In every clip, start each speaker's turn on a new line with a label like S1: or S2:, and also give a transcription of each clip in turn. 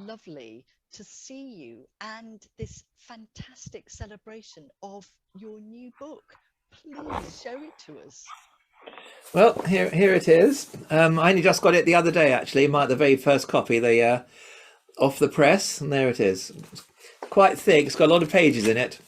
S1: lovely to see you and this fantastic celebration of your new book. Please show it to us.
S2: Well, here it is. I only just got it the other day, actually. The very first copy, the off the press, and there it is. It's quite thick. It's got a lot of pages in it.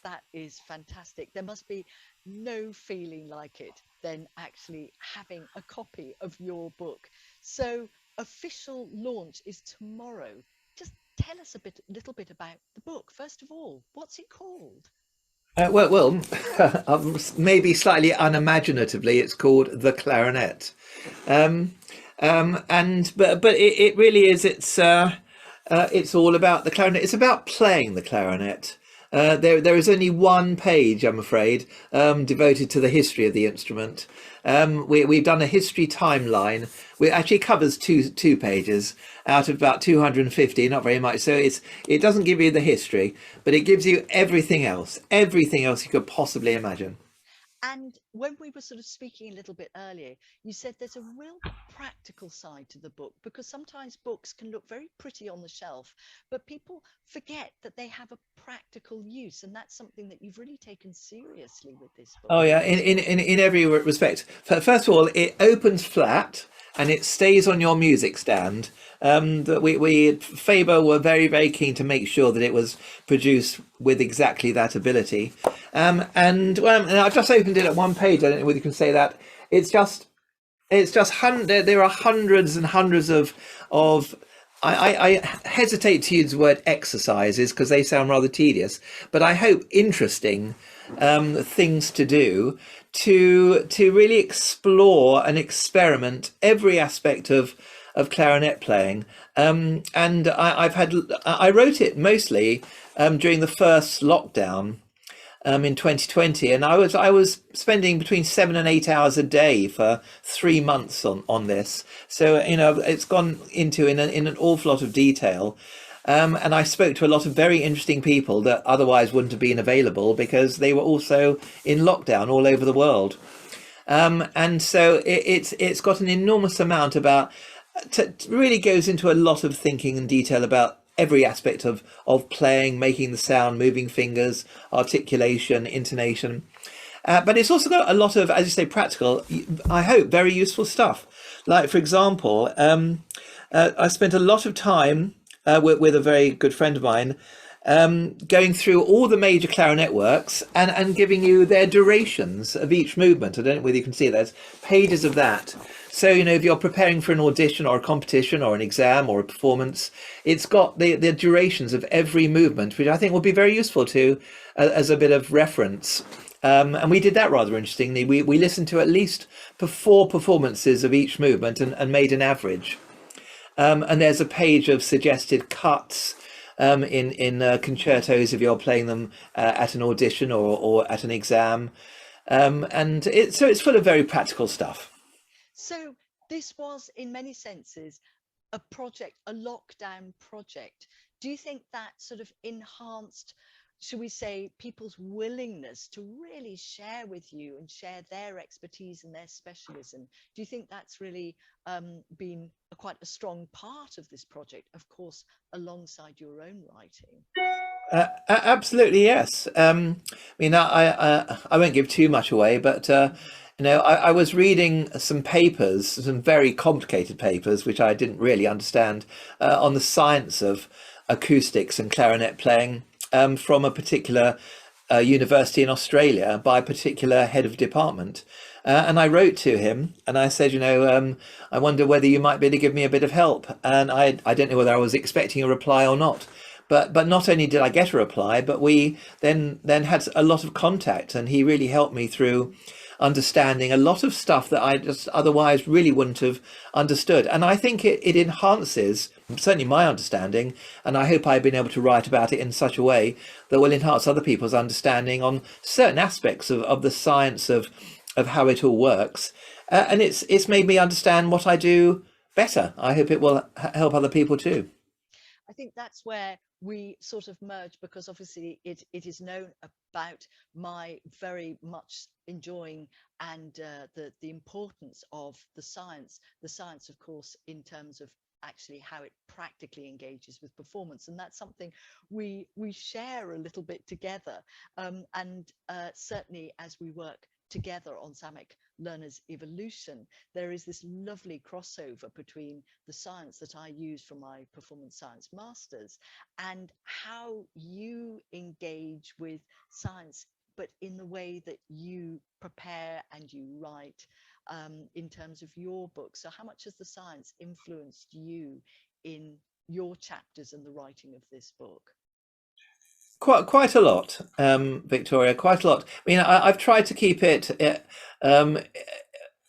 S1: That is fantastic. There must be no feeling like it than actually having a copy of your book. So, official launch is tomorrow. Just tell us little bit about the book. First of all, what's it called?
S2: Maybe slightly unimaginatively, it's called the Clarinet. Um, and but it really is. It's all about the clarinet. It's about playing the clarinet. There is only one page, I'm afraid, devoted to the history of the instrument. We've done a history timeline. It actually covers two pages out of about 250, not very much. So it doesn't give you the history, but it gives you everything else you could possibly imagine.
S1: And when we were sort of speaking a little bit earlier, you said there's a real practical side to the book because sometimes books can look very pretty on the shelf, but people forget that they have a practical use. And that's something that you've really taken seriously with this book.
S2: Oh yeah, in every respect. First of all, it opens flat and it stays on your music stand. That we Faber were very keen to make sure that it was produced with exactly that ability. And I've just opened it at one page. I don't know whether you can say that. There are hundreds and hundreds of I hesitate to use the word exercises because they sound rather tedious, but I hope interesting things to do to really explore and experiment every aspect of clarinet playing. And I wrote it mostly during the first lockdown in 2020, and I was spending between 7 and 8 hours a day for 3 months on this. So it's gone into in an awful lot of detail. And I spoke to a lot of very interesting people that otherwise wouldn't have been available because they were also in lockdown all over the world. And so it's got an enormous amount about really goes into a lot of thinking and detail about every aspect of playing, making the sound, moving fingers, articulation, intonation. But it's also got a lot of, as you say, practical, I hope, very useful stuff. Like, for example, I spent a lot of time with a very good friend of mine going through all the major clarinet works and giving you their durations of each movement. I don't know whether you can see there's pages of that. So, if you're preparing for an audition or a competition or an exam or a performance, it's got the durations of every movement, which I think will be very useful to as a bit of reference. And we did that rather interestingly. We listened to at least 4 performances of each movement and made an average. And there's a page of suggested cuts in concertos if you're playing them at an audition or at an exam. So it's full of very practical stuff.
S1: So, this was, in many senses, a project, a lockdown project. Do you think that sort of enhanced, should we say, people's willingness to really share with you and share their expertise and their specialism? Do you think that's really been quite a strong part of this project, of course, alongside your own writing?
S2: Absolutely, yes. I won't give too much away, but I was reading some papers, some very complicated papers, which I didn't really understand, on the science of acoustics and clarinet playing from a particular university in Australia by a particular head of department. And I wrote to him and I said, I wonder whether you might be able to give me a bit of help. And I don't know whether I was expecting a reply or not. But not only did I get a reply, but we then had a lot of contact, and he really helped me through understanding a lot of stuff that I just otherwise really wouldn't have understood. And I think it enhances certainly my understanding, and I hope I've been able to write about it in such a way that will enhance other people's understanding on certain aspects of the science of how it all works. And it's made me understand what I do better. I hope it will help other people too.
S1: I think that's where we sort of merge because obviously it is known about my very much enjoying and the importance of the science, of course, in terms of actually how it practically engages with performance. And that's something we share a little bit together. And certainly as we work together on Samek Learners Evolution, there is this lovely crossover between the science that I use for my performance science masters and how you engage with science, but in the way that you prepare and you write, in terms of your book. So how much has the science influenced you in your chapters and the writing of this book?
S2: Quite a lot, Victoria. Quite a lot. I mean, I've tried to keep it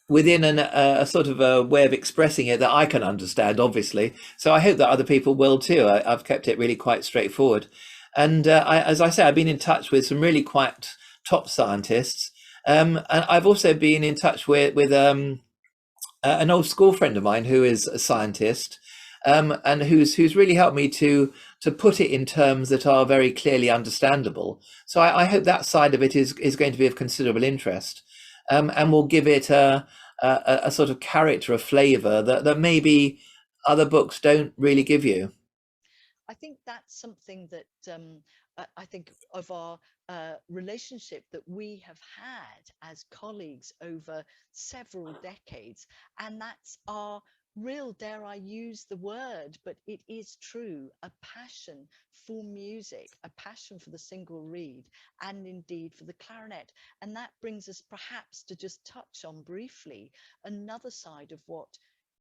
S2: within a sort of a way of expressing it that I can understand, obviously. So I hope that other people will too. I've kept it really quite straightforward. And as I say, I've been in touch with some really quite top scientists. And I've also been in touch with an old school friend of mine who is a scientist, and who's really helped me to put it in terms that are very clearly understandable. So I hope that side of it is going to be of considerable interest, and will give it a sort of character, a flavour that maybe other books don't really give you.
S1: I think that's something that I think of our relationship that we have had as colleagues over several decades. And that's our real, dare I use the word, but it is true, a passion for music, a passion for the single reed, and indeed for the clarinet. And that brings us perhaps to just touch on briefly another side of what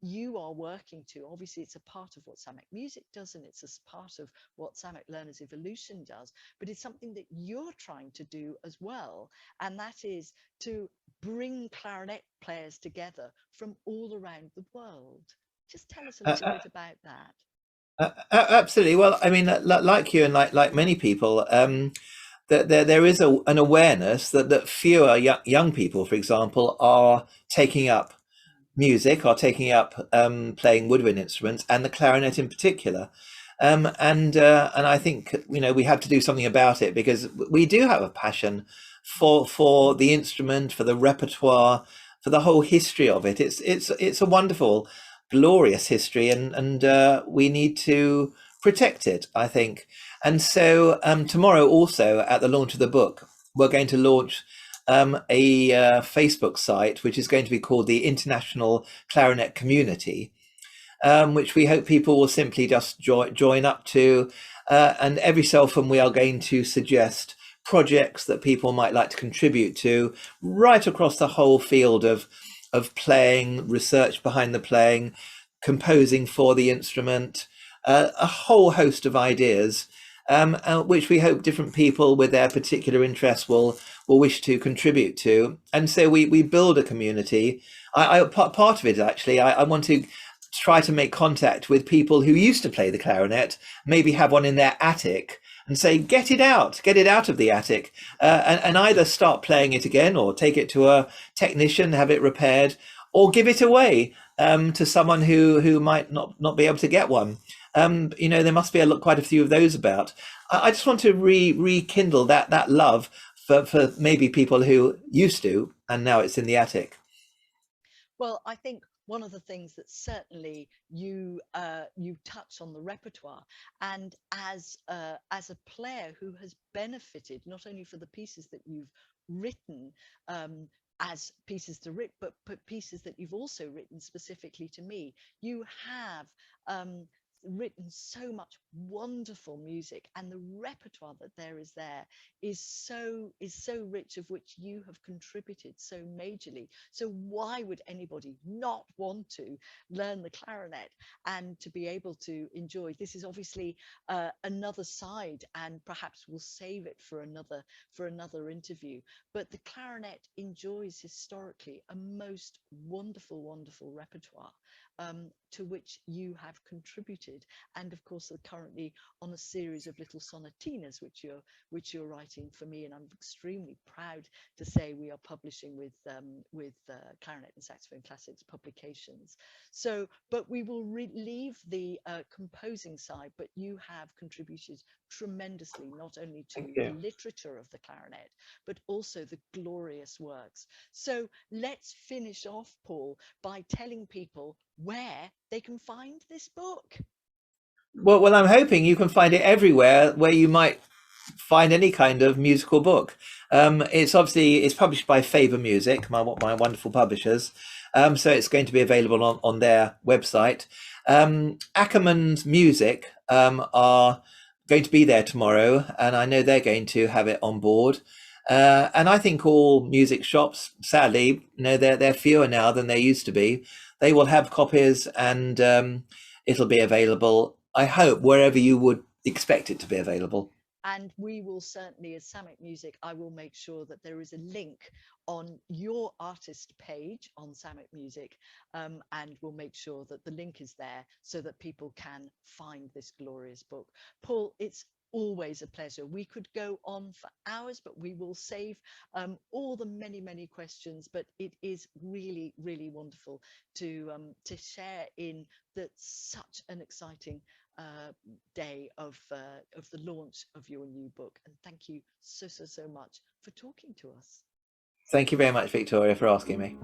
S1: you are working to. Obviously, it's a part of what Samek Music does, and it's a part of what Samek Learners Evolution does, but it's something that you're trying to do as well. And that is to bring clarinet players together from all around the world. Just tell us a little bit about that.
S2: Absolutely. Well, I mean, like you and like many people, that there is an awareness that fewer young people, for example, are taking up music, are taking up playing woodwind instruments, and the clarinet in particular. And I think we have to do something about it, because we do have a passion for the instrument, for the repertoire, for the whole history of it. It's a wonderful, glorious history, and we need to protect it, I think. And so tomorrow, also at the launch of the book, we're going to launch a Facebook site, which is going to be called the International Clarinet Community, which we hope people will simply just join up to. And every so often we are going to suggest projects that people might like to contribute to, right across the whole field of playing, research behind the playing, composing for the instrument, a whole host of ideas, which we hope different people with their particular interests will wish to contribute to. And so we build a community. Part of it, actually, I want to try to make contact with people who used to play the clarinet, maybe have one in their attic, and say, get it out of the attic, and either start playing it again, or take it to a technician, have it repaired, or give it away to someone who might not be able to get one. There must be quite a few of those about. I just want to rekindle that love for maybe people who used to, and now it's in the attic.
S1: Well, I think one of the things that certainly you touch on the repertoire, and as a player who has benefited not only for the pieces that you've written, as pieces to write, but pieces that you've also written specifically to me. You have written so much wonderful music, and the repertoire that there is so rich, of which you have contributed so majorly. So why would anybody not want to learn the clarinet and to be able to enjoy? This is obviously another side, and perhaps we'll save it for another interview. But the clarinet enjoys historically a most wonderful repertoire, to which you have contributed, and of course are currently on a series of little sonatinas which you're writing for me, and I'm extremely proud to say we are publishing with Clarinet and Saxophone Classics Publications. So, but we will leave the composing side, but you have contributed tremendously, not only to the literature of the clarinet, but also the glorious works. So let's finish off, Paul, by telling people where they can find this book.
S2: Well, I'm hoping you can find it everywhere where you might find any kind of musical book. It's published by Faber Music, my wonderful publishers. So it's going to be available on their website. Ackerman's Music are going to be there tomorrow, and I know they're going to have it on board. And I think all music shops, sadly, they're fewer now than they used to be. They will have copies, and it'll be available, I hope, wherever you would expect it to be available.
S1: And we will certainly, as Samek Music, I will make sure that there is a link on your artist page on Samek Music, and we'll make sure that the link is there so that people can find this glorious book. Paul, it's always a pleasure. We could go on for hours, but we will save all the many questions. But it is really, really wonderful to share in that such an exciting day of the launch of your new book. And thank you so much for talking to us.
S2: Thank you very much, Victoria, for asking me.